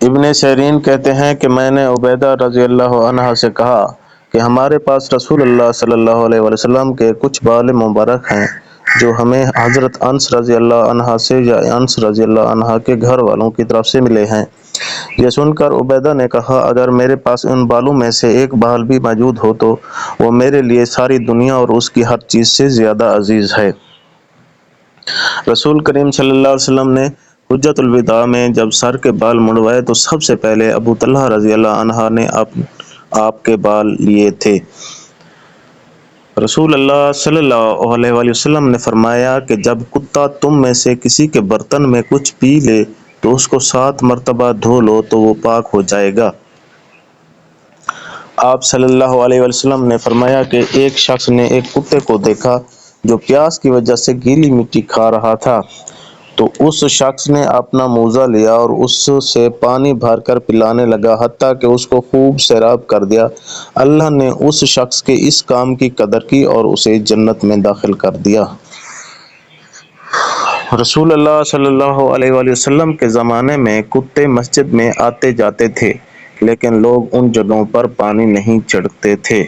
ابن سیرین کہتے ہیں کہ میں نے عبیدہ رضی اللہ عنہ سے کہا کہ ہمارے پاس رسول اللہ صلی اللہ علیہ وسلم کے کچھ بال مبارک ہیں جو ہمیں حضرت انس رضی اللہ عنہ سے یا انس رضی اللہ عنہ کے گھر والوں کی طرف سے ملے ہیں۔ یہ سن کر عبیدہ نے کہا اگر میرے پاس ان بالوں میں سے ایک بال بھی موجود ہو تو وہ میرے لیے ساری دنیا اور اس کی ہر چیز سے زیادہ عزیز ہے۔ رسول کریم صلی اللہ علیہ وسلم نے حجۃ الوداع میں جب سر کے بال منڈوائے تو سب سے پہلے ابو طلحہ رضی اللہ عنہ نے آپ کے بال لیے تھے۔ رسول اللہ صلی اللہ علیہ وسلم نے فرمایا کہ جب کتا تم میں سے کسی کے برتن میں کچھ پی لے تو اس کو 7 مرتبہ دھو لو تو وہ پاک ہو جائے گا۔ آپ صلی اللہ علیہ وسلم نے فرمایا کہ ایک شخص نے ایک کتے کو دیکھا جو پیاس کی وجہ سے گیلی مٹی کھا رہا تھا، تو اس شخص نے اپنا موزہ لیا اور اس سے پانی بھر کر پلانے لگا حتیٰ کہ اس کو خوب سیراب کر دیا۔ اللہ نے اس شخص کے اس کام کی قدر کی اور اسے جنت میں داخل کر دیا۔ رسول اللہ صلی اللہ علیہ وسلم کے زمانے میں کتے مسجد میں آتے جاتے تھے، لیکن لوگ ان جگہوں پر پانی نہیں چھڑکتے تھے۔